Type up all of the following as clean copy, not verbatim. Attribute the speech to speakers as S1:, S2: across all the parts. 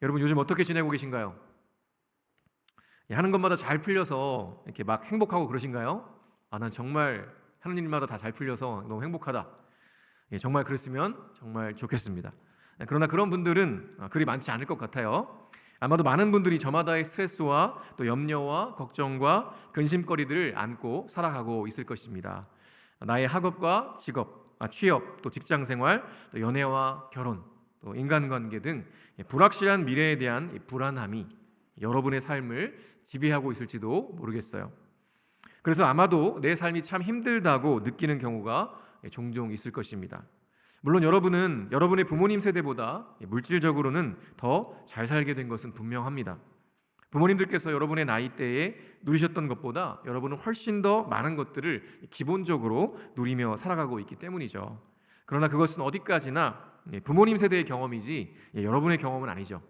S1: 여러분 요즘 어떻게 지내고 계신가요? 하는 것마다 잘 풀려서 이렇게 막 행복하고 그러신가요? 난 정말 하는 일마다 다 잘 풀려서 너무 행복하다. 정말 그랬으면 정말 좋겠습니다. 그러나 그런 분들은 그리 많지 않을 것 같아요. 아마도 많은 분들이 저마다의 스트레스와 또 염려와 걱정과 근심거리들을 안고 살아가고 있을 것입니다. 나의 학업과 직업, 취업, 또 직장생활, 또 연애와 결혼, 또 인간관계 등 불확실한 미래에 대한 이 불안함이 여러분의 삶을 지배하고 있을지도 모르겠어요. 그래서 아마도 내 삶이 참 힘들다고 느끼는 경우가 종종 있을 것입니다. 물론 여러분은 여러분의 부모님 세대보다 물질적으로는 더 잘 살게 된 것은 분명합니다. 부모님들께서 여러분의 나이대에 누리셨던 것보다 여러분은 훨씬 더 많은 것들을 기본적으로 누리며 살아가고 있기 때문이죠. 그러나 그것은 어디까지나 부모님 세대의 경험이지 여러분의 경험은 아니죠.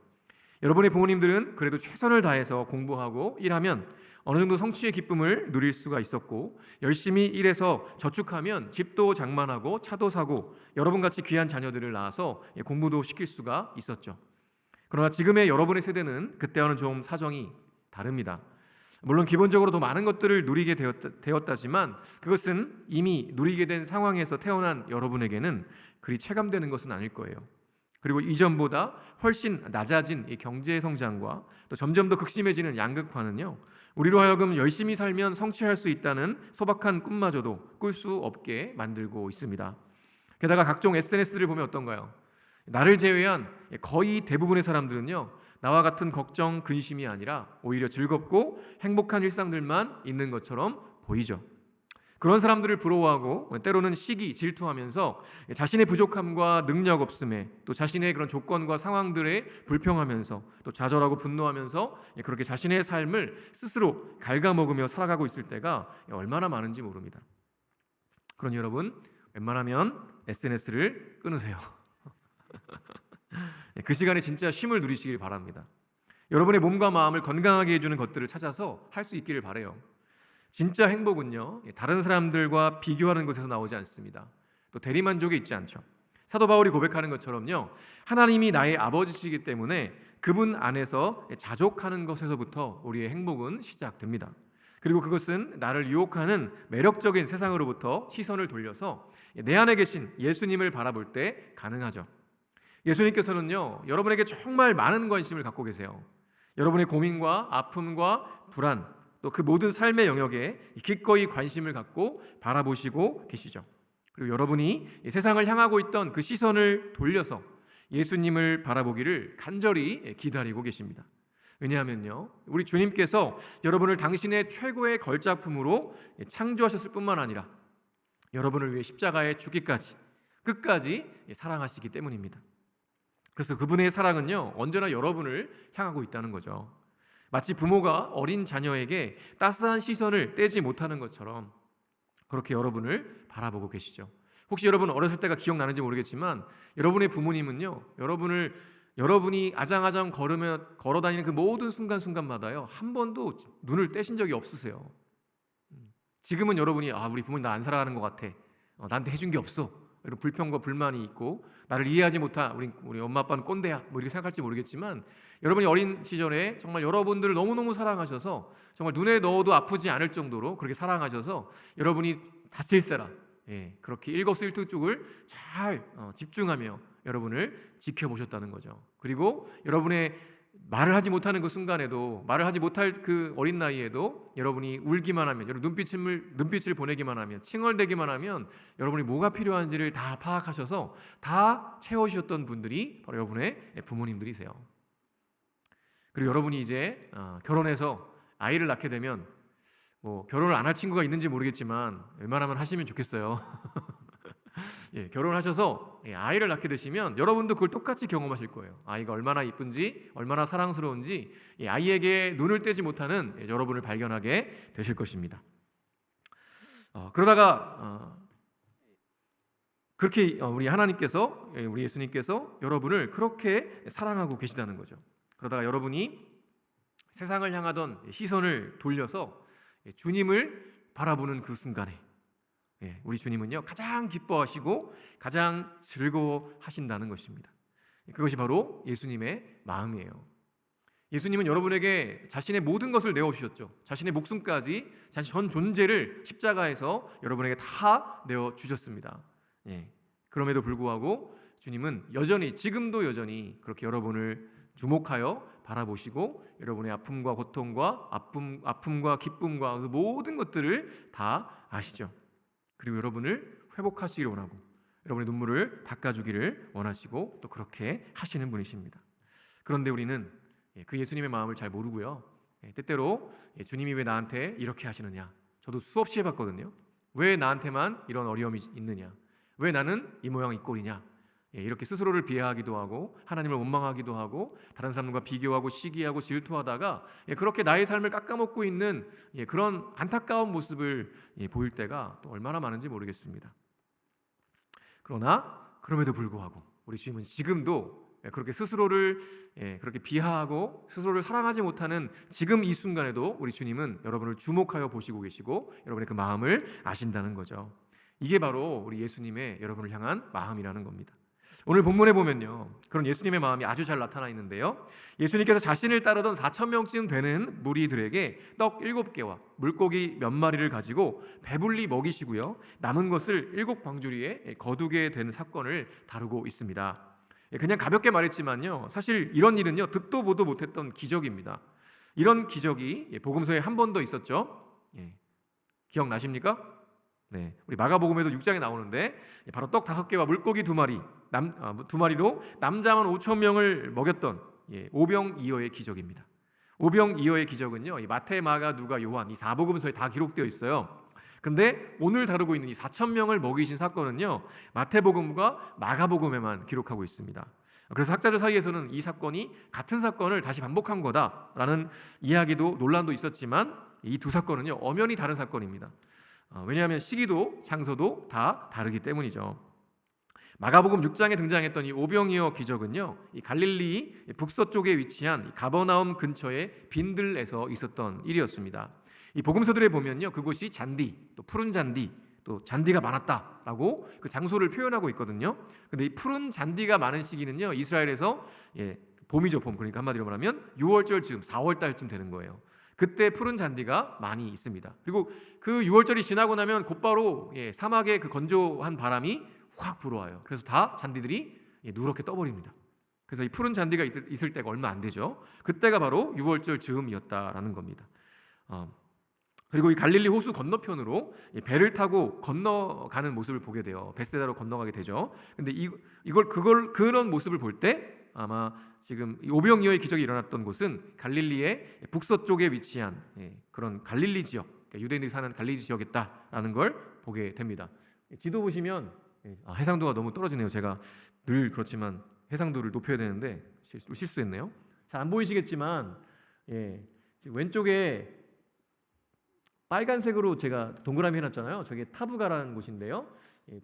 S1: 여러분의 부모님들은 그래도 최선을 다해서 공부하고 일하면 어느 정도 성취의 기쁨을 누릴 수가 있었고, 열심히 일해서 저축하면 집도 장만하고 차도 사고 여러분같이 귀한 자녀들을 낳아서 공부도 시킬 수가 있었죠. 그러나 지금의 여러분의 세대는 그때와는 좀 사정이 다릅니다. 물론 기본적으로 더 많은 것들을 누리게 되었다지만 그것은 이미 누리게 된 상황에서 태어난 여러분에게는 그리 체감되는 것은 아닐 거예요. 그리고 이전보다 훨씬 낮아진 이 경제 성장과 또 점점 더 극심해지는 양극화는요, 우리로 하여금 열심히 살면 성취할 수 있다는 소박한 꿈마저도 꿀 수 없게 만들고 있습니다. 게다가 각종 SNS를 보면 어떤가요? 나를 제외한 거의 대부분의 사람들은요, 나와 같은 걱정, 근심이 아니라 오히려 즐겁고 행복한 일상들만 있는 것처럼 보이죠. 그런 사람들을 부러워하고 때로는 시기, 질투하면서 자신의 부족함과 능력 없음에, 또 자신의 그런 조건과 상황들에 불평하면서 또 좌절하고 분노하면서 그렇게 자신의 삶을 스스로 갉아먹으며 살아가고 있을 때가 얼마나 많은지 모릅니다. 그러니 여러분, 웬만하면 SNS를 끊으세요. 그 시간에 진짜 쉼을 누리시길 바랍니다. 여러분의 몸과 마음을 건강하게 해주는 것들을 찾아서 할 수 있기를 바라요. 진짜 행복은요, 다른 사람들과 비교하는 것에서 나오지 않습니다. 또 대리만족에 있지 않죠. 사도 바울이 고백하는 것처럼요, 하나님이 나의 아버지시기 때문에 그분 안에서 자족하는 것에서부터 우리의 행복은 시작됩니다. 그리고 그것은 나를 유혹하는 매력적인 세상으로부터 시선을 돌려서 내 안에 계신 예수님을 바라볼 때 가능하죠. 예수님께서는요, 여러분에게 정말 많은 관심을 갖고 계세요. 여러분의 고민과 아픔과 불안, 또 그 모든 삶의 영역에 기꺼이 관심을 갖고 바라보시고 계시죠. 그리고 여러분이 세상을 향하고 있던 그 시선을 돌려서 예수님을 바라보기를 간절히 기다리고 계십니다. 왜냐하면요, 우리 주님께서 여러분을 당신의 최고의 걸작품으로 창조하셨을 뿐만 아니라 여러분을 위해 십자가에 죽기까지 끝까지 사랑하시기 때문입니다. 그래서 그분의 사랑은요, 언제나 여러분을 향하고 있다는 거죠. 마치 부모가 어린 자녀에게 따스한 시선을 떼지 못하는 것처럼 그렇게 여러분을 바라보고 계시죠. 혹시 여러분 어렸을 때가 기억나는지 모르겠지만 여러분의 부모님은요, 여러분이 아장아장 걸어다니는 그 모든 순간순간마다요, 한 번도 눈을 떼신 적이 없으세요. 지금은 여러분이 우리 부모님 나 안 사랑하는 것 같아, 나한테 해준 게 없어, 이런 불평과 불만이 있고 나를 이해하지 못한 우리 엄마 아빠는 꼰대야, 이렇게 생각할지 모르겠지만 여러분이 어린 시절에 정말 여러분들을 너무너무 사랑하셔서 정말 눈에 넣어도 아프지 않을 정도로 그렇게 사랑하셔서 여러분이 다칠세라 그렇게 일거수일투 쪽을 잘 집중하며 여러분을 지켜보셨다는 거죠. 그리고 여러분의 말을 하지 못하는 그 순간에도, 말을 하지 못할 그 어린 나이에도 여러분이 울기만 하면, 여러분 눈빛을 보내기만 하면, 칭얼대기만 하면 여러분이 뭐가 필요한지를 다 파악하셔서 다 채워주셨던 분들이 바로 여러분의 부모님들이세요. 그리고 여러분이 이제 결혼해서 아이를 낳게 되면 결혼을 안 할 친구가 있는지 모르겠지만 웬만하면 하시면 좋겠어요. 결혼하셔서 아이를 낳게 되시면 여러분도 그걸 똑같이 경험하실 거예요. 아이가 얼마나 이쁜지, 얼마나 사랑스러운지 아이에게 눈을 떼지 못하는 여러분을 발견하게 되실 것입니다. 그러다가 그렇게 우리 하나님께서, 우리 예수님께서 여러분을 그렇게 사랑하고 계시다는 거죠. 그러다가 여러분이 세상을 향하던 시선을 돌려서 주님을 바라보는 그 순간에 우리 주님은요, 가장 기뻐하시고 가장 즐거워하신다는 것입니다. 그것이 바로 예수님의 마음이에요. 예수님은 여러분에게 자신의 모든 것을 내어주셨죠. 자신의 목숨까지, 자신 전 존재를 십자가에서 여러분에게 다 내어주셨습니다. 그럼에도 불구하고 주님은 여전히, 지금도 여전히 그렇게 여러분을 주목하여 바라보시고 여러분의 아픔과 고통과 아픔과 기쁨과 그 모든 것들을 다 아시죠. 그리고 여러분을 회복하시기를 원하고 여러분의 눈물을 닦아주기를 원하시고 또 그렇게 하시는 분이십니다. 그런데 우리는 그 예수님의 마음을 잘 모르고요, 때때로 주님이 왜 나한테 이렇게 하시느냐, 저도 수없이 해봤거든요. 왜 나한테만 이런 어려움이 있느냐, 왜 나는 이 모양 이 꼴이냐, 이렇게 스스로를 비하하기도 하고 하나님을 원망하기도 하고 다른 사람들과 비교하고 시기하고 질투하다가 그렇게 나의 삶을 깎아먹고 있는 그런 안타까운 모습을 보일 때가 또 얼마나 많은지 모르겠습니다. 그러나 그럼에도 불구하고 우리 주님은 지금도 그렇게 스스로를 그렇게 비하하고 스스로를 사랑하지 못하는 지금 이 순간에도 우리 주님은 여러분을 주목하여 보시고 계시고 여러분의 그 마음을 아신다는 거죠. 이게 바로 우리 예수님의 여러분을 향한 마음이라는 겁니다. 오늘 본문에 보면요, 그런 예수님의 마음이 아주 잘 나타나 있는데요, 예수님께서 자신을 따르던 4,000명쯤 되는 무리들에게 떡 7개와 물고기 몇 마리를 가지고 배불리 먹이시고요, 남은 것을 7광주리에 거두게 된 사건을 다루고 있습니다. 그냥 가볍게 말했지만요, 사실 이런 일은요 듣도 보도 못했던 기적입니다. 이런 기적이 복음서에 한 번 더 있었죠. 기억나십니까? 우리 마가복음에도 6장에 나오는데 바로 떡 5개와 물고기 2마리, 2마리로 남자만 5,000명을 먹였던 오병이어의 기적입니다. 오병이어의 기적은요, 이 마태, 마가, 누가, 요한 이 4복음서에 다 기록되어 있어요. 근데 오늘 다루고 있는 이 4,000명을 먹이신 사건은요, 마태복음과 마가복음에만 기록하고 있습니다. 그래서 학자들 사이에서는 이 사건이 같은 사건을 다시 반복한 거다라는 이야기도 논란도 있었지만 이 두 사건은요 엄연히 다른 사건입니다. 왜냐하면 시기도 장소도 다 다르기 때문이죠. 마가복음 6장에 등장했던 이 오병이어 기적은요, 이 갈릴리 북서쪽에 위치한 가버나움 근처의 빈들에서 있었던 일이었습니다. 이 복음서들에 보면요, 그곳이 잔디, 또 푸른 잔디, 또 잔디가 많았다라고 그 장소를 표현하고 있거든요. 근데 이 푸른 잔디가 많은 시기는요, 이스라엘에서 봄이죠, 봄. 그러니까 한마디로 말하면 6월절 즈음, 4월달쯤 되는 거예요. 그때 푸른 잔디가 많이 있습니다. 그리고 그 6월절이 지나고 나면 곧바로 사막의 그 건조한 바람이 확 불어와요. 그래서 다 잔디들이 누렇게 떠버립니다. 그래서 이 푸른 잔디가 있을 때가 얼마 안 되죠. 그때가 바로 6월절 즈음이었다라는 겁니다. 그리고 이 갈릴리 호수 건너편으로 배를 타고 건너가는 모습을 보게 돼요. 벳세다로 건너가게 되죠. 근데 그런 모습을 볼 때 아마 지금 오병이어의 기적이 일어났던 곳은 갈릴리의 북서쪽에 위치한 그런 갈릴리 지역, 그러니까 유대인들이 사는 갈릴리 지역이었다라는 걸 보게 됩니다. 지도 보시면 해상도가 너무 떨어지네요. 제가 늘 그렇지만 해상도를 높여야 되는데 실수했네요. 잘 안 보이시겠지만 지금 왼쪽에 빨간색으로 제가 동그라미 해놨잖아요. 저게 타부가라는 곳인데요.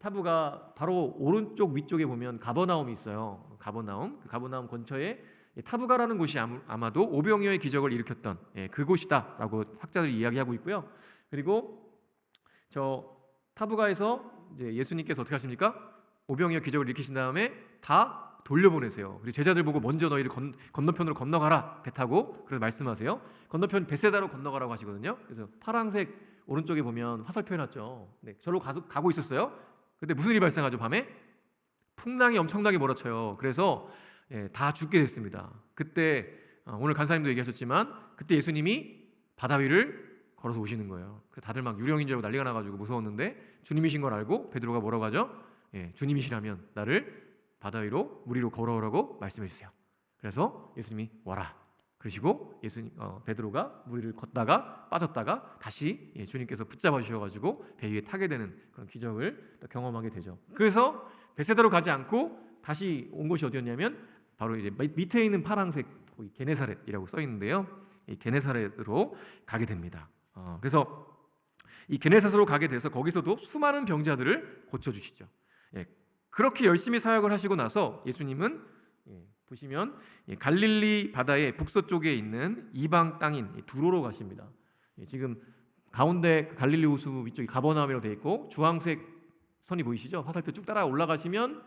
S1: 타부가 바로 오른쪽 위쪽에 보면 가버나움이 있어요. 가버나움, 그 가버나움 근처에 타부가라는 곳이 아마도 오병이어의 기적을 일으켰던 그곳이다라고 학자들이 이야기하고 있고요. 그리고 저 타부가에서 이제 예수님께서 어떻게 하십니까? 오병이어 기적을 일으키신 다음에 다 돌려보내세요. 그리고 제자들 보고 먼저 너희들 건너편으로 건너가라, 배 타고. 그래서 말씀하세요. 건너편 벳세다로 건너가라고 하시거든요. 그래서 파란색 오른쪽에 보면 화살표 해놨죠. 저로 가고 있었어요. 근데 무슨 일이 발생하죠? 밤에 풍랑이 엄청나게 몰아쳐요. 그래서 다 죽게 됐습니다. 그때 오늘 간사님도 얘기하셨지만 그때 예수님이 바다 위를 걸어서 오시는 거예요. 다들 막 유령인 줄 알고 난리가 나가지고 무서웠는데 주님이신 걸 알고 베드로가 뭐라고 하죠? 주님이시라면 나를 바다 위로 물 위로 걸어오라고 말씀해 주세요. 그래서 예수님이 와라 그러시고 베드로가 물 위를 걷다가 빠졌다가 다시 주님께서 붙잡아 주셔가지고 배 위에 타게 되는 그런 기적을 경험하게 되죠. 그래서 벳세다로 가지 않고 다시 온 곳이 어디였냐면 바로 이제 밑에 있는 파란색 게네사렛이라고 써 있는데요. 이 게네사렛으로 가게 됩니다. 그래서 이 게네사렛으로 가게 돼서 거기서도 수많은 병자들을 고쳐주시죠. 그렇게 열심히 사역을 하시고 나서 예수님은 보시면 갈릴리 바다의 북서쪽에 있는 이방 땅인 두로로 가십니다. 지금 가운데 갈릴리 호수 위쪽이 가버나움이라고 되어 있고 주황색 선이 보이시죠? 화살표 쭉 따라 올라가시면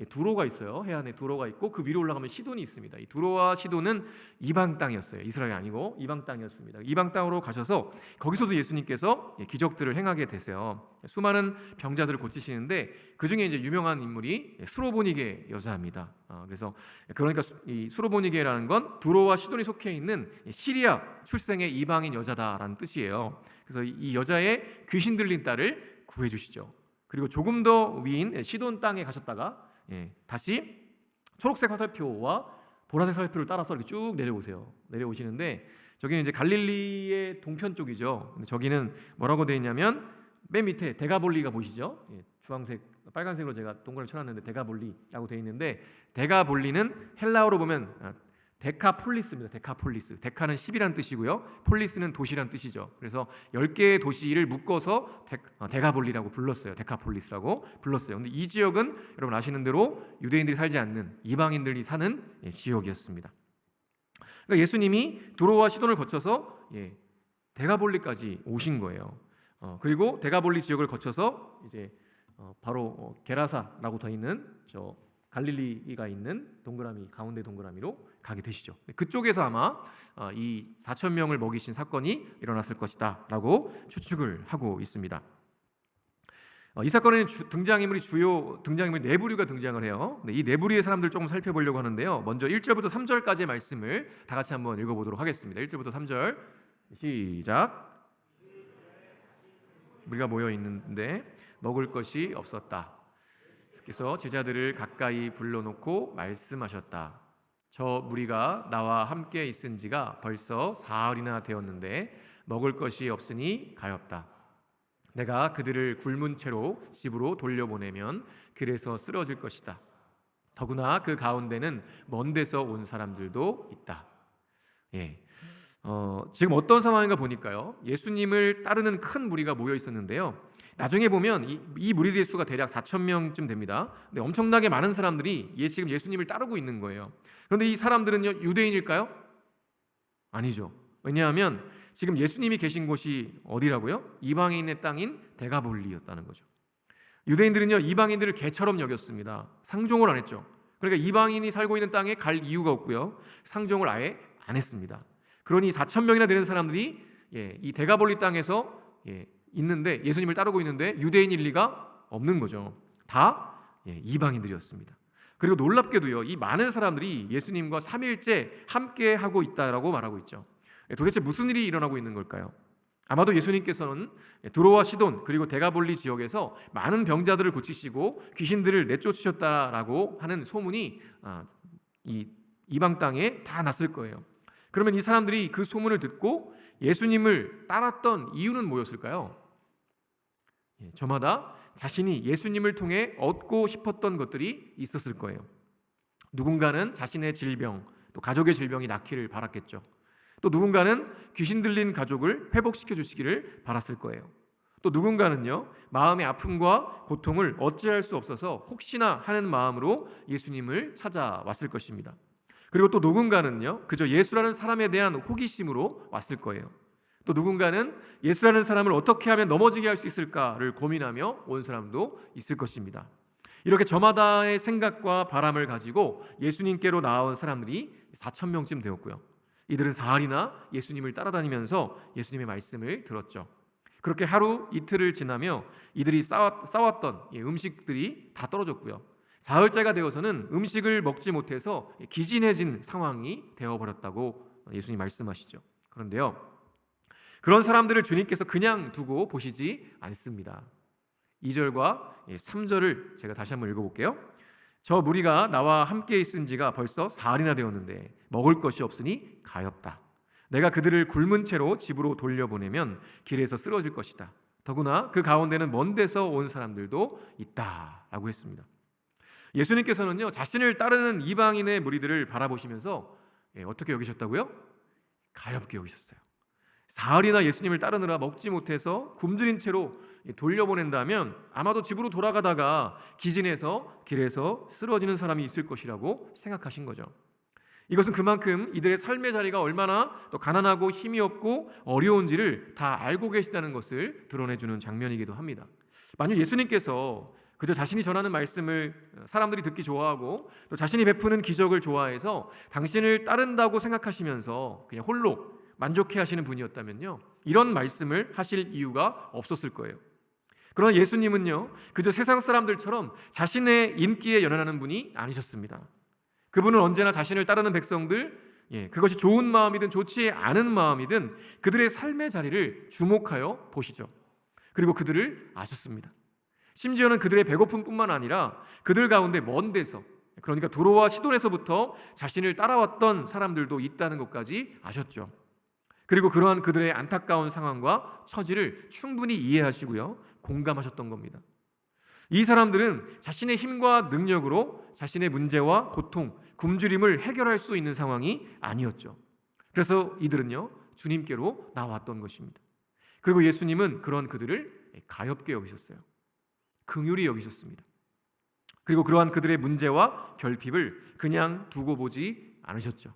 S1: 두로가 있어요. 해안에 두로가 있고 그 위로 올라가면 시돈이 있습니다. 이 두로와 시돈은 이방 땅이었어요. 이스라엘이 아니고 이방 땅이었습니다. 이방 땅으로 가셔서 거기서도 예수님께서 기적들을 행하게 되세요. 수많은 병자들을 고치시는데 그 중에 이제 유명한 인물이 수로보니게 여자입니다. 그러니까 이 수로보니게라는 건 두로와 시돈이 속해 있는 시리아 출생의 이방인 여자다라는 뜻이에요. 그래서 이 여자의 귀신 들린 딸을 구해주시죠. 그리고 조금 더 위인 시돈 땅에 가셨다가 다시 초록색 화살표와 보라색 화살표를 따라서 이렇게 쭉 내려오시는데 저기는 이제 갈릴리의 동편 쪽이죠. 근데 저기는 뭐라고 되어 있냐면 맨 밑에 데가볼리가 보이시죠? 주황색, 빨간색으로 제가 동그라미 쳐놨는데 데가볼리라고 되어 있는데 데가볼리는 헬라어로 보면 데카폴리스입니다. 데카폴리스. 데카는 10이라는 뜻이고요. 폴리스는 도시란 뜻이죠. 그래서 10개의 도시를 묶어서 데가볼리라고 불렀어요. 데카폴리스라고 불렀어요. 근데 이 지역은 여러분 아시는 대로 유대인들이 살지 않는 이방인들이 사는 지역이었습니다. 그러니까 예수님이 두로와 시돈을 거쳐서 데가볼리까지 오신 거예요. 그리고 데가볼리 지역을 거쳐서 이제 바로 게라사라고 더 있는 저 갈릴리가 있는 동그라미 가운데 동그라미로 가게 되시죠. 그쪽에서 아마 이 4천 명을 먹이신 사건이 일어났을 것이다라고 추측을 하고 있습니다. 이 사건에는 주요 등장인물이 네 부류가 등장을 해요. 이 네 부류의 사람들 조금 살펴보려고 하는데요. 먼저 1절부터 3절까지의 말씀을 다 같이 한번 읽어보도록 하겠습니다. 1절부터 3절 시작. 우리가 모여 있는데 먹을 것이 없었다. 그래서 제자들을 가까이 불러놓고 말씀하셨다. 저 무리가 나와 함께 있은 지가 벌써 사흘이나 되었는데 먹을 것이 없으니 가엾다. 내가 그들을 굶은 채로 집으로 돌려보내면 길에서 쓰러질 것이다. 더구나 그 가운데는 먼 데서 온 사람들도 있다. 지금 어떤 상황인가 보니까요, 예수님을 따르는 큰 무리가 모여 있었는데요, 나중에 보면 이 무리들의 수가 대략 4천 명쯤 됩니다. 근데 엄청나게 많은 사람들이 지금 예수님을 따르고 있는 거예요. 그런데 이 사람들은요, 유대인일까요? 아니죠. 왜냐하면 지금 예수님이 계신 곳이 어디라고요? 이방인의 땅인 데가볼리였다는 거죠. 유대인들은요, 이방인들을 개처럼 여겼습니다. 상종을 안 했죠. 그러니까 이방인이 살고 있는 땅에 갈 이유가 없고요, 상종을 아예 안 했습니다. 그러니 4천 명이나 되는 사람들이 이 데가볼리 땅에서 있는데, 예수님을 따르고 있는데 유대인일 리가 없는 거죠. 다 이방인들이었습니다. 그리고 놀랍게도요, 이 많은 사람들이 예수님과 3일째 함께 하고 있다라고 말하고 있죠. 도대체 무슨 일이 일어나고 있는 걸까요? 아마도 예수님께서는 두로와 시돈 그리고 데가볼리 지역에서 많은 병자들을 고치시고 귀신들을 내쫓으셨다라고 하는 소문이 이 이방 땅에 다 났을 거예요. 그러면 이 사람들이 그 소문을 듣고 예수님을 따랐던 이유는 뭐였을까요? 저마다 자신이 예수님을 통해 얻고 싶었던 것들이 있었을 거예요. 누군가는 자신의 질병, 또 가족의 질병이 낫기를 바랐겠죠. 또 누군가는 귀신 들린 가족을 회복시켜 주시기를 바랐을 거예요. 또 누군가는요, 마음의 아픔과 고통을 어찌할 수 없어서 혹시나 하는 마음으로 예수님을 찾아왔을 것입니다. 그리고 또 누군가는요, 그저 예수라는 사람에 대한 호기심으로 왔을 거예요. 또 누군가는 예수라는 사람을 어떻게 하면 넘어지게 할 수 있을까를 고민하며 온 사람도 있을 것입니다. 이렇게 저마다의 생각과 바람을 가지고 예수님께로 나온 사람들이 4천 명쯤 되었고요. 이들은 사흘이나 예수님을 따라다니면서 예수님의 말씀을 들었죠. 그렇게 하루 이틀을 지나며 이들이 싸왔던 음식들이 다 떨어졌고요. 사흘째가 되어서는 음식을 먹지 못해서 기진해진 상황이 되어버렸다고 예수님 말씀하시죠. 그런데요, 그런 사람들을 주님께서 그냥 두고 보시지 않습니다. 2절과 3절을 제가 다시 한번 읽어볼게요. 저 무리가 나와 함께 있은 지가 벌써 사흘이나 되었는데 먹을 것이 없으니 가엾다. 내가 그들을 굶은 채로 집으로 돌려보내면 길에서 쓰러질 것이다. 더구나 그 가운데는 먼 데서 온 사람들도 있다라고 했습니다. 예수님께서는요, 자신을 따르는 이방인의 무리들을 바라보시면서 어떻게 여기셨다고요? 가엾게 여기셨어요. 사흘이나 예수님을 따르느라 먹지 못해서 굶주린 채로 돌려보낸다면 아마도 집으로 돌아가다가 기진해서 길에서 쓰러지는 사람이 있을 것이라고 생각하신 거죠. 이것은 그만큼 이들의 삶의 자리가 얼마나 또 가난하고 힘이 없고 어려운지를 다 알고 계시다는 것을 드러내주는 장면이기도 합니다. 만일 예수님께서 그저 자신이 전하는 말씀을 사람들이 듣기 좋아하고 또 자신이 베푸는 기적을 좋아해서 당신을 따른다고 생각하시면서 그냥 홀로 만족해 하시는 분이었다면요, 이런 말씀을 하실 이유가 없었을 거예요. 그러나 예수님은요, 그저 세상 사람들처럼 자신의 인기에 연연하는 분이 아니셨습니다. 그분은 언제나 자신을 따르는 백성들, 그것이 좋은 마음이든 좋지 않은 마음이든 그들의 삶의 자리를 주목하여 보시죠. 그리고 그들을 아셨습니다. 심지어는 그들의 배고픔뿐만 아니라 그들 가운데 먼 데서, 그러니까 두로와 시돈에서부터 자신을 따라왔던 사람들도 있다는 것까지 아셨죠. 그리고 그러한 그들의 안타까운 상황과 처지를 충분히 이해하시고요, 공감하셨던 겁니다. 이 사람들은 자신의 힘과 능력으로 자신의 문제와 고통, 굶주림을 해결할 수 있는 상황이 아니었죠. 그래서 이들은요, 주님께로 나왔던 것입니다. 그리고 예수님은 그런 그들을 가엾게 여기셨어요. 긍휼히 여기셨습니다. 그리고 그러한 그들의 문제와 결핍을 그냥 두고 보지 않으셨죠.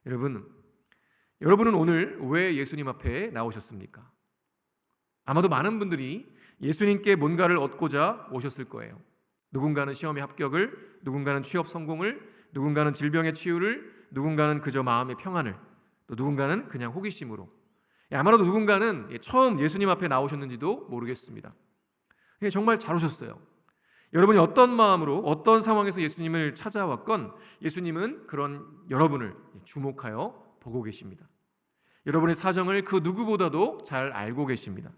S1: 여러분은 오늘 왜 예수님 앞에 나오셨습니까? 아마도 많은 분들이 예수님께 뭔가를 얻고자 오셨을 거예요. 누군가는 시험의 합격을, 누군가는 취업 성공을, 누군가는 질병의 치유를, 누군가는 그저 마음의 평안을, 또 누군가는 그냥 호기심으로, 아마도 누군가는 처음 예수님 앞에 나오셨는지도 모르겠습니다. 정말 잘 오셨어요. 여러분이 어떤 마음으로 어떤 상황에서 예수님을 찾아왔건 예수님은 그런 여러분을 주목하여 보고 계십니다. 여러분의 사정을 그 누구보다도 잘 알고 계십니다.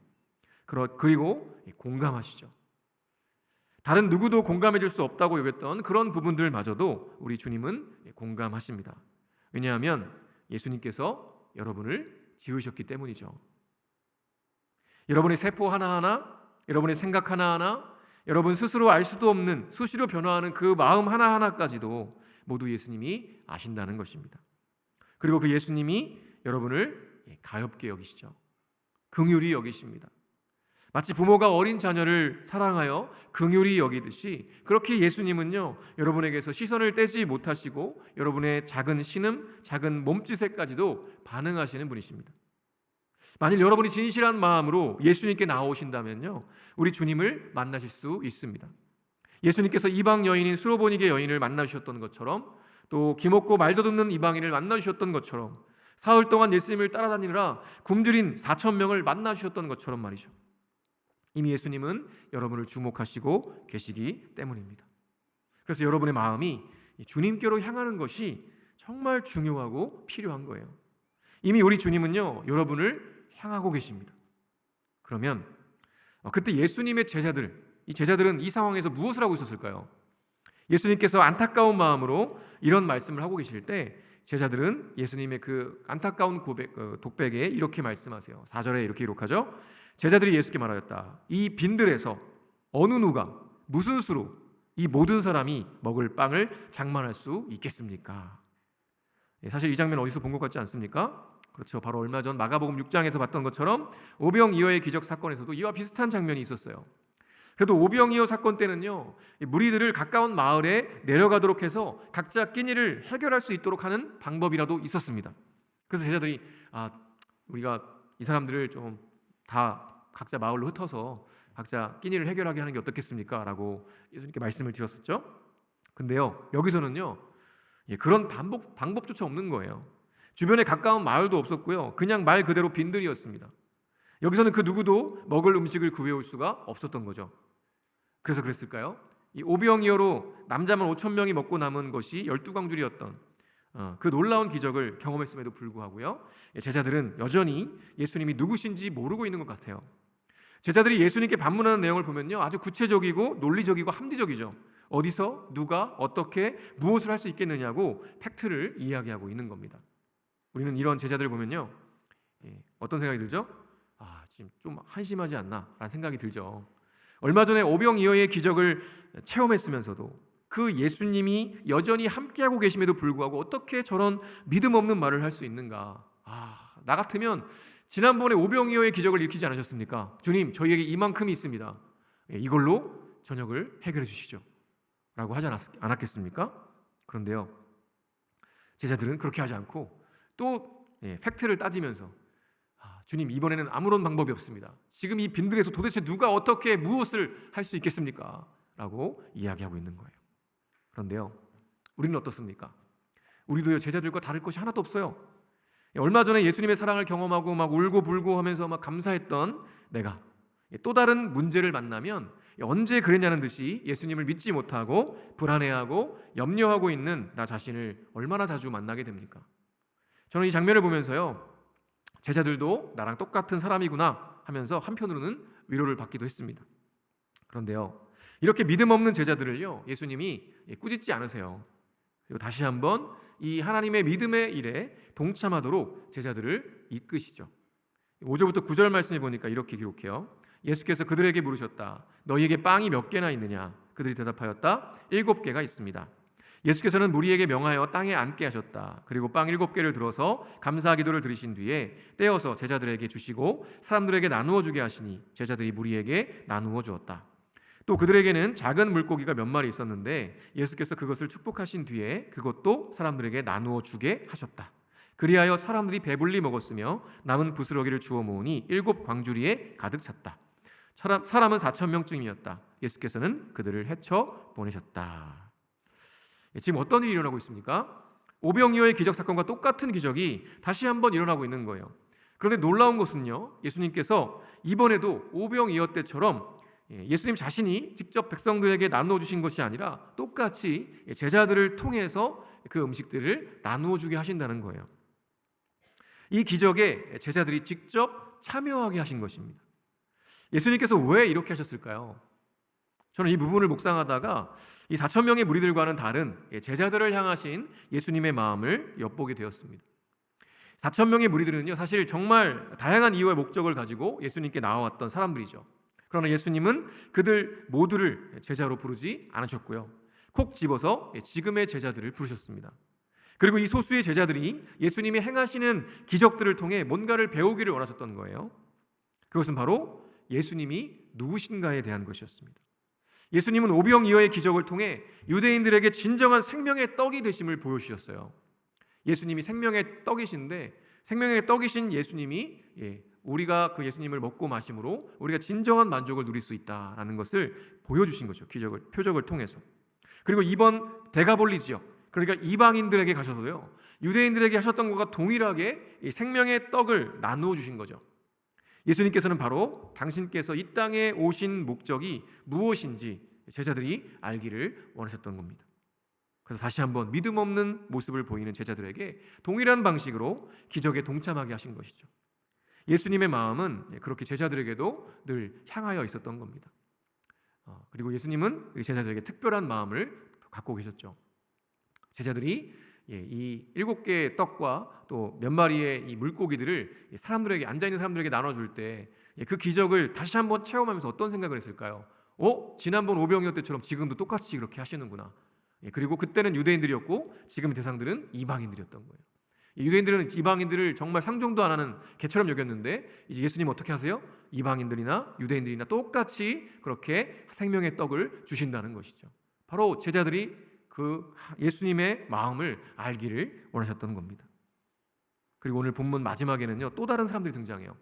S1: 그리고 공감하시죠. 다른 누구도 공감해 줄 수 없다고 여겼던 그런 부분들마저도 우리 주님은 공감하십니다. 왜냐하면 예수님께서 여러분을 지으셨기 때문이죠. 여러분의 세포 하나하나, 여러분의 생각 하나하나, 여러분 스스로 알 수도 없는 수시로 변화하는 그 마음 하나하나까지도 모두 예수님이 아신다는 것입니다. 그리고 그 예수님이 여러분을 가엾게 여기시죠. 긍휼히 여기십니다. 마치 부모가 어린 자녀를 사랑하여 긍휼히 여기듯이 그렇게 예수님은요, 여러분에게서 시선을 떼지 못하시고 여러분의 작은 신음, 작은 몸짓에까지도 반응하시는 분이십니다. 만일 여러분이 진실한 마음으로 예수님께 나오신다면요, 우리 주님을 만나실 수 있습니다. 예수님께서 이방 여인인 수로보니게 여인을 만나주셨던 것처럼, 또 기먹고 말도 듣는 이방인을 만나주셨던 것처럼, 사흘 동안 예수님을 따라다니느라 굶주린 4,000명을 만나주셨던 것처럼 말이죠. 이미 예수님은 여러분을 주목하시고 계시기 때문입니다. 그래서 여러분의 마음이 주님께로 향하는 것이 정말 중요하고 필요한 거예요. 이미 우리 주님은요, 여러분을 향하고 계십니다. 그러면 그때 예수님의 이 제자들은 이 상황에서 무엇을 하고 있었을까요? 예수님께서 안타까운 마음으로 이런 말씀을 하고 계실 때 제자들은 예수님의 그 안타까운 독백에 이렇게 말씀하세요. 4절에 이렇게 기록하죠. 제자들이 예수께 말하였다. 이 빈들에서 어느 누가 무슨 수로 이 모든 사람이 먹을 빵을 장만할 수 있겠습니까? 사실 이 장면 어디서 본 것 같지 않습니까? 그렇죠. 바로 얼마 전 마가복음 6장에서 봤던 것처럼 오병이어의 기적 사건에서도 이와 비슷한 장면이 있었어요. 그래도 오병이어 사건 때는요, 무리들을 가까운 마을에 내려가도록 해서 각자 끼니를 해결할 수 있도록 하는 방법이라도 있었습니다. 그래서 제자들이 우리가 이 사람들을 좀 다 각자 마을로 흩어서 각자 끼니를 해결하게 하는 게 어떻겠습니까? 라고 예수님께 말씀을 드렸었죠. 근데요, 여기서는요, 그런 방법조차 없는 거예요. 주변에 가까운 마을도 없었고요, 그냥 말 그대로 빈들이었습니다. 여기서는 그 누구도 먹을 음식을 구해올 수가 없었던 거죠. 그래서 그랬을까요? 이 오병이어로 남자만 5,000명이 먹고 남은 것이 12광줄이었던 그 놀라운 기적을 경험했음에도 불구하고요, 제자들은 여전히 예수님이 누구신지 모르고 있는 것 같아요. 제자들이 예수님께 반문하는 내용을 보면요, 아주 구체적이고 논리적이고 합리적이죠. 어디서 누가 어떻게 무엇을 할 수 있겠느냐고 팩트를 이야기하고 있는 겁니다. 우리는 이런 제자들을 보면요, 어떤 생각이 들죠? 지금 좀 한심하지 않나 라는 생각이 들죠. 얼마 전에 오병이어의 기적을 체험했으면서도 그 예수님이 여전히 함께하고 계심에도 불구하고 어떻게 저런 믿음 없는 말을 할 수 있는가. 나 같으면 지난번에 오병이어의 기적을 일으키지 않으셨습니까? 주님, 저희에게 이만큼이 있습니다. 이걸로 저녁을 해결해 주시죠 라고 하지 않았겠습니까? 그런데요, 제자들은 그렇게 하지 않고 또 팩트를 따지면서 주님, 이번에는 아무런 방법이 없습니다. 지금 이 빈들에서 도대체 누가 어떻게 무엇을 할 수 있겠습니까? 라고 이야기하고 있는 거예요. 그런데요, 우리는 어떻습니까? 우리도 제자들과 다를 것이 하나도 없어요. 얼마 전에 예수님의 사랑을 경험하고 막 울고 불고 하면서 막 감사했던 내가 또 다른 문제를 만나면 언제 그랬냐는 듯이 예수님을 믿지 못하고 불안해하고 염려하고 있는 나 자신을 얼마나 자주 만나게 됩니까? 저는 이 장면을 보면서요, 제자들도 나랑 똑같은 사람이구나 하면서 한편으로는 위로를 받기도 했습니다. 그런데요, 이렇게 믿음 없는 제자들을요, 예수님이 꾸짖지 않으세요. 그리고 다시 한번 이 하나님의 믿음의 일에 동참하도록 제자들을 이끄시죠. 5절부터 9절 말씀해 보니까 이렇게 기록해요. 예수께서 그들에게 물으셨다. 너희에게 빵이 몇 개나 있느냐? 그들이 대답하였다. 7개가 있습니다. 예수께서는 무리에게 명하여 땅에 앉게 하셨다. 그리고 빵 7개를 들어서 감사 기도를 드리신 뒤에 떼어서 제자들에게 주시고 사람들에게 나누어 주게 하시니 제자들이 무리에게 나누어 주었다. 또 그들에게는 작은 물고기가 몇 마리 있었는데 예수께서 그것을 축복하신 뒤에 그것도 사람들에게 나누어 주게 하셨다. 그리하여 사람들이 배불리 먹었으며 남은 부스러기를 주워 모으니 7 광주리에 가득 찼다. 사람은 4,000명쯤이었다. 예수께서는 그들을 헤쳐 보내셨다. 지금 어떤 일이 일어나고 있습니까? 오병이어의 기적 사건과 똑같은 기적이 다시 한번 일어나고 있는 거예요. 그런데 놀라운 것은요, 예수님께서 이번에도 오병이어 때처럼 예수님 자신이 직접 백성들에게 나누어 주신 것이 아니라 똑같이 제자들을 통해서 그 음식들을 나누어 주게 하신다는 거예요. 이 기적에 제자들이 직접 참여하게 하신 것입니다. 예수님께서 왜 이렇게 하셨을까요? 저는 이 부분을 묵상하다가 이 4,000명의 무리들과는 다른 제자들을 향하신 예수님의 마음을 엿보게 되었습니다. 4,000명의 무리들은요, 사실 정말 다양한 이유와 목적을 가지고 예수님께 나와왔던 사람들이죠. 그러나 예수님은 그들 모두를 제자로 부르지 않으셨고요, 콕 집어서 지금의 제자들을 부르셨습니다. 그리고 이 소수의 제자들이 예수님이 행하시는 기적들을 통해 뭔가를 배우기를 원하셨던 거예요. 그것은 바로 예수님이 누구신가에 대한 것이었습니다. 예수님은 오병이어의 기적을 통해 유대인들에게 진정한 생명의 떡이 되심을 보여주셨어요. 예수님이 생명의 떡이신데, 생명의 떡이신 예수님이 우리가 그 예수님을 먹고 마심으로 우리가 진정한 만족을 누릴 수 있다라는 것을 보여주신 거죠. 표적을 통해서. 그리고 이번 데가볼리 지역, 그러니까 이방인들에게 가셔서요, 유대인들에게 하셨던 것과 동일하게 이 생명의 떡을 나누어 주신 거죠. 예수님께서는 바로 당신께서 이 땅에 오신 목적이 무엇인지 제자들이 알기를 원하셨던 겁니다. 그래서 다시 한번 믿음 없는 모습을 보이는 제자들에게 동일한 방식으로 기적에 동참하게 하신 것이죠. 예수님의 마음은 그렇게 제자들에게도 늘 향하여 있었던 겁니다. 그리고 예수님은 제자들에게 특별한 마음을 갖고 계셨죠. 제자들이 이 7개의 떡과 또 몇 마리의 이 물고기들을 사람들에게, 앉아있는 사람들에게 나눠줄 때 그 기적을 다시 한번 체험하면서 어떤 생각을 했을까요? 지난번 오병이어 때처럼 지금도 똑같이 그렇게 하시는구나. 그리고 그때는 유대인들이었고 지금의 대상들은 이방인들이었던 거예요. 유대인들은 이방인들을 정말 상종도 안 하는 개처럼 여겼는데 이제 예수님 어떻게 하세요? 이방인들이나 유대인들이나 똑같이 그렇게 생명의 떡을 주신다는 것이죠. 바로 제자들이 그 예수님의 마음을 알기를 원하셨던 겁니다. 그리고 오늘 본문 마지막에는요, 또 다른 사람들이 등장해요.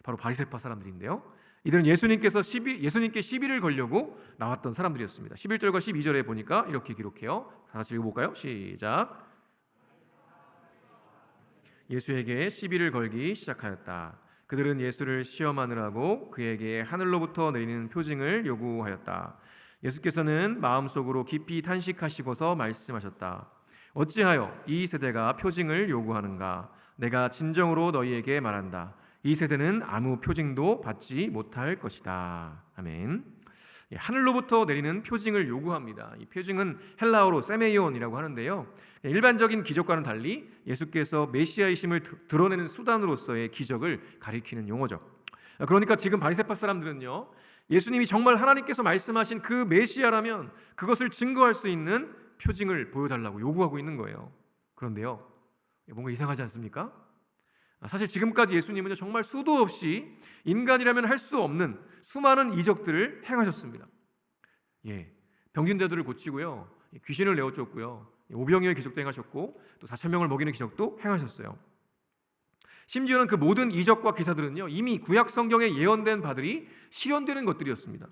S1: 바로 바리새파 사람들인데요, 이들은 예수님께 시비를 걸려고 나왔던 사람들이었습니다. 11절과 12절에 보니까 이렇게 기록해요. 다 같이 읽어볼까요? 시작. 예수에게 시비를 걸기 시작하였다. 그들은 예수를 시험하느라고 그에게 하늘로부터 내리는 표징을 요구하였다. 예수께서는 마음속으로 깊이 탄식하시고서 말씀하셨다. 어찌하여 이 세대가 표징을 요구하는가? 내가 진정으로 너희에게 말한다. 이 세대는 아무 표징도 받지 못할 것이다. 아멘. 하늘로부터 내리는 표징을 요구합니다. 이 표징은 헬라어로 세메이온이라고 하는데요, 일반적인 기적과는 달리 예수께서 메시아이심을 드러내는 수단으로서의 기적을 가리키는 용어죠. 그러니까 지금 바리새파 사람들은요, 예수님이 정말 하나님께서 말씀하신 그 메시아라면 그것을 증거할 수 있는 표징을 보여달라고 요구하고 있는 거예요. 그런데요, 뭔가 이상하지 않습니까? 사실 지금까지 예수님은 정말 수도 없이 인간이라면 할 수 없는 수많은 이적들을 행하셨습니다. 병든 자들을 고치고요, 귀신을 내어쫓고요, 오병이어의 기적도 행하셨고 또 4,000명을 먹이는 기적도 행하셨어요. 심지어는 그 모든 이적과 기사들은요, 이미 구약 성경에 예언된 바들이 실현되는 것들이었습니다.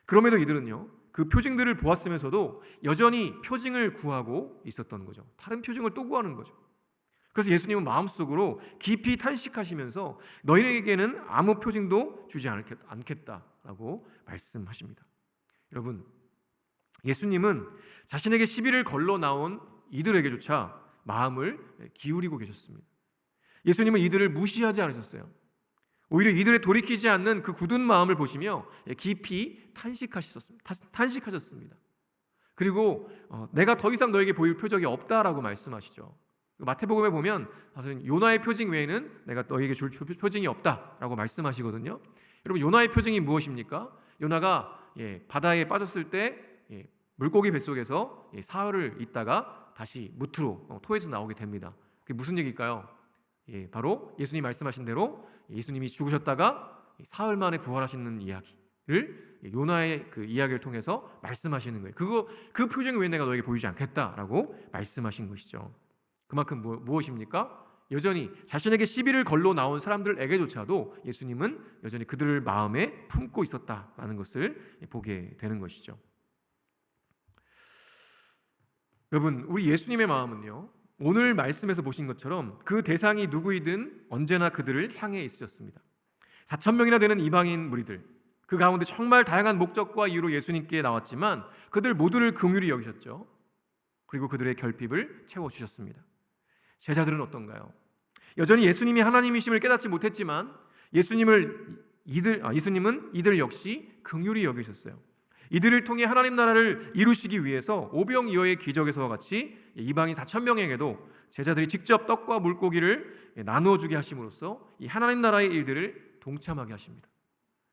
S1: 그럼에도 이들은요, 그 표징들을 보았으면서도 여전히 표징을 구하고 있었던 거죠. 다른 표징을 또 구하는 거죠. 그래서 예수님은 마음속으로 깊이 탄식하시면서 너희에게는 아무 표징도 주지 않겠다라고 말씀하십니다. 여러분, 예수님은 자신에게 시비를 걸러 나온 이들에게조차 마음을 기울이고 계셨습니다. 예수님은 이들을 무시하지 않으셨어요. 오히려 이들의 돌이키지 않는 그 굳은 마음을 보시며 깊이 탄식하셨습니다. 그리고 내가 더 이상 너에게 보일 표적이 없다라고 말씀하시죠. 마태복음에 보면 요나의 표징 외에는 내가 너에게 줄 표징이 없다라고 말씀하시거든요. 여러분, 요나의 표징이 무엇입니까? 요나가 바다에 빠졌을 때 물고기 뱃속에서 사흘을 있다가 다시 무트로 토해서 나오게 됩니다. 그게 무슨 얘기일까요? 바로 예수님이 말씀하신 대로 예수님이 죽으셨다가 사흘 만에 부활하시는 이야기를 요나의 그 이야기를 통해서 말씀하시는 거예요. 그 표징 외에 내가 너에게 보이지 않겠다라고 말씀하신 것이죠. 그만큼 무엇입니까? 여전히 자신에게 시비를 걸러 나온 사람들에게조차도 예수님은 여전히 그들을 마음에 품고 있었다라는 것을 보게 되는 것이죠. 여러분, 우리 예수님의 마음은요, 오늘 말씀에서 보신 것처럼 그 대상이 누구이든 언제나 그들을 향해 있으셨습니다. 4,000명이나 되는 이방인 무리들, 그 가운데 정말 다양한 목적과 이유로 예수님께 나왔지만 그들 모두를 긍휼히 여기셨죠. 그리고 그들의 결핍을 채워주셨습니다. 제자들은 어떤가요? 여전히 예수님이 하나님이심을 깨닫지 못했지만 예수님은 이들 역시 긍휼히 여기셨어요. 이들을 통해 하나님 나라를 이루시기 위해서 오병이어의 기적에서와 같이 이방인 4,000명에게도 제자들이 직접 떡과 물고기를 나누어 주게 하심으로써 이 하나님 나라의 일들을 동참하게 하십니다.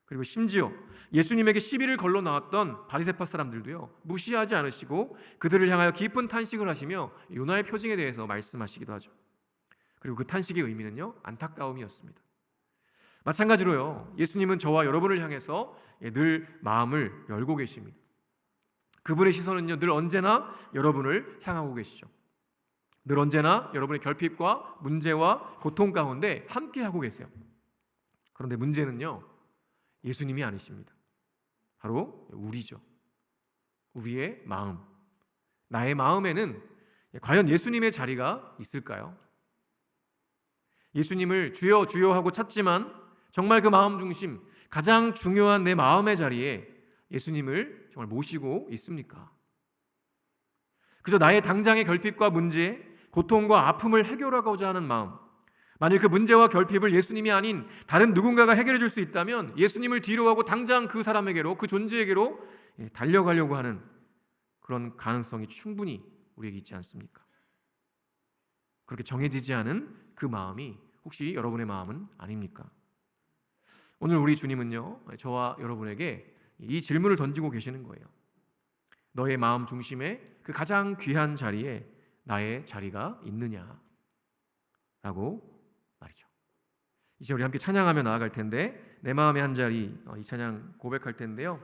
S1: 그리고 심지어 예수님에게 시비를 걸러 나왔던 바리새파 사람들도요, 무시하지 않으시고 그들을 향하여 깊은 탄식을 하시며 요나의 표징에 대해서 말씀하시기도 하죠. 그리고 그 탄식의 의미는요, 안타까움이었습니다. 마찬가지로요, 예수님은 저와 여러분을 향해서 늘 마음을 열고 계십니다. 그분의 시선은요, 늘 언제나 여러분을 향하고 계시죠. 늘 언제나 여러분의 결핍과 문제와 고통 가운데 함께하고 계세요. 그런데 문제는요, 예수님이 아니십니다. 바로 우리죠. 우리의 마음. 나의 마음에는 과연 예수님의 자리가 있을까요? 예수님을 주여 주여 하고 찾지만 정말 그 마음 중심, 가장 중요한 내 마음의 자리에 예수님을 정말 모시고 있습니까? 그저 나의 당장의 결핍과 문제, 고통과 아픔을 해결하고자 하는 마음, 만일 그 문제와 결핍을 예수님이 아닌 다른 누군가가 해결해 줄 수 있다면 예수님을 뒤로 하고 당장 그 사람에게로, 그 존재에게로 달려가려고 하는 그런 가능성이 충분히 우리에게 있지 않습니까? 그렇게 정해지지 않은 그 마음이 혹시 여러분의 마음은 아닙니까? 오늘 우리 주님은요, 저와 여러분에게 이 질문을 던지고 계시는 거예요. 너의 마음 중심에 그 가장 귀한 자리에 나의 자리가 있느냐? 라고 말이죠. 이제 우리 함께 찬양하며 나아갈 텐데, 내 마음의 한 자리, 이 찬양 고백할 텐데요.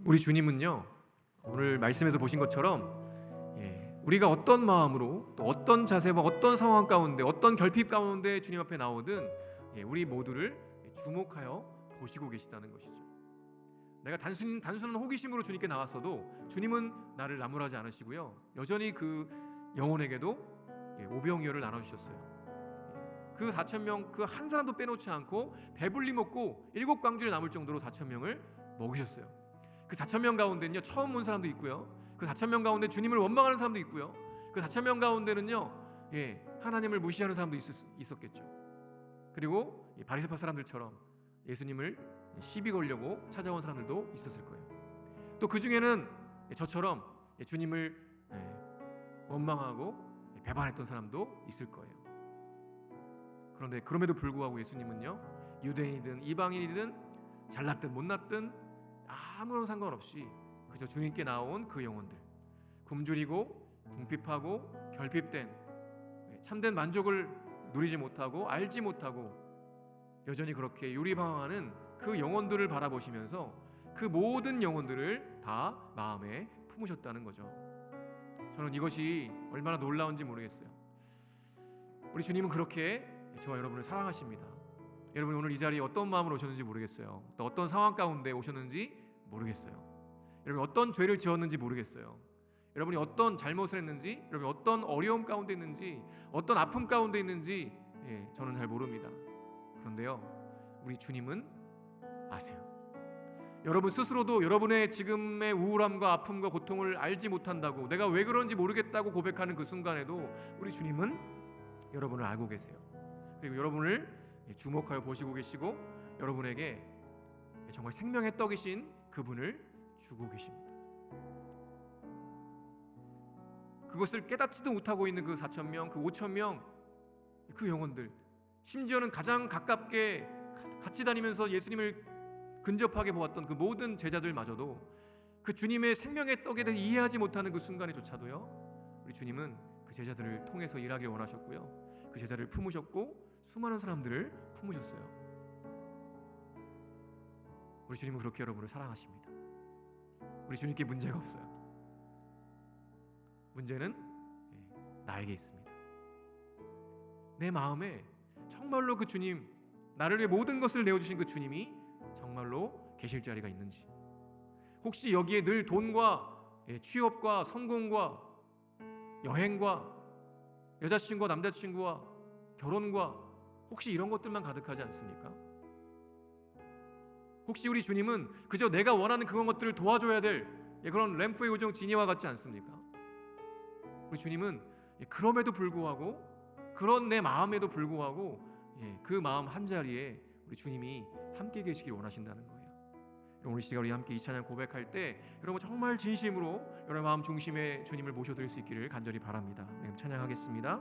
S1: 우리 주님은요, 오늘 말씀에서 보신 것처럼 우리가 어떤 마음으로, 또 어떤 자세와 어떤 상황 가운데, 어떤 결핍 가운데 주님 앞에 나오든 우리 모두를 주목하여 보시고 계시다는 것이죠. 내가 단순한 호기심으로 주님께 나왔어도 주님은 나를 나무라지 않으시고요, 여전히 그 영혼에게도 오병이어를 나눠주셨어요. 그 4,000명 그 한 사람도 빼놓지 않고 배불리 먹고 7광주에 남을 정도로 4,000명을 먹으셨어요. 그 4,000명 가운데는요, 처음 온 사람도 있고요, 그 4,000명 가운데 주님을 원망하는 사람도 있고요, 그 4,000명 가운데는요, 하나님을 무시하는 사람도 있었겠죠. 그리고 바리새파 사람들처럼 예수님을 시비 걸려고 찾아온 사람들도 있었을 거예요. 또 그 중에는 저처럼 주님을 원망하고 배반했던 사람도 있을 거예요. 그런데 그럼에도 불구하고 예수님은요, 유대인이든 이방인이든 잘났든 못났든 아무런 상관없이 그저 주님께 나온 그 영혼들, 굶주리고 궁핍하고 결핍된, 참된 만족을 누리지 못하고 알지 못하고 여전히 그렇게 유리방황하는 그 영혼들을 바라보시면서 그 모든 영혼들을 다 마음에 품으셨다는 거죠. 저는 이것이 얼마나 놀라운지 모르겠어요. 우리 주님은 그렇게 저와 여러분을 사랑하십니다. 여러분 오늘 이 자리에 어떤 마음으로 오셨는지 모르겠어요. 또 어떤 상황 가운데 오셨는지 모르겠어요. 여러분 어떤 죄를 지었는지 모르겠어요. 여러분이 어떤 잘못을 했는지, 여러분이 어떤 어려움 가운데 있는지, 어떤 아픔 가운데 있는지 저는 잘 모릅니다. 그런데요, 우리 주님은 아세요. 여러분 스스로도 여러분의 지금의 우울함과 아픔과 고통을 알지 못한다고, 내가 왜 그런지 모르겠다고 고백하는 그 순간에도 우리 주님은 여러분을 알고 계세요. 그리고 여러분을 주목하여 보시고 계시고 여러분에게 정말 생명의 떡이신 그분을 주고 계십니다. 그것을 깨닫지도 못하고 있는 그 4,000명, 그 5,000명, 그 영혼들, 심지어는 가장 가깝게 같이 다니면서 예수님을 근접하게 보았던 그 모든 제자들마저도 그 주님의 생명의 떡에 대해 이해하지 못하는 그 순간에조차도요, 우리 주님은 그 제자들을 통해서 일하길 원하셨고요, 그 제자를 품으셨고 수많은 사람들을 품으셨어요. 우리 주님은 그렇게 여러분을 사랑하십니다. 우리 주님께 문제가 없어요. 문제는 나에게 있습니다. 내 마음에 정말로 그 주님, 나를 위해 모든 것을 내어주신 그 주님이 정말로 계실 자리가 있는지, 혹시 여기에 늘 돈과 취업과 성공과 여행과 여자친구와 남자친구와 결혼과 혹시 이런 것들만 가득하지 않습니까? 혹시 우리 주님은 그저 내가 원하는 그런 것들을 도와줘야 될 그런 램프의 요정 지니와 같지 않습니까? 우리 주님은 그럼에도 불구하고, 그런 내 마음에도 불구하고 그 마음 한자리에 우리 주님이 함께 계시길 원하신다는 거예요. 오늘 시간 우리 함께 이 찬양 고백할 때 여러분 정말 진심으로 여러분 마음 중심에 주님을 모셔드릴 수 있기를 간절히 바랍니다. 찬양하겠습니다.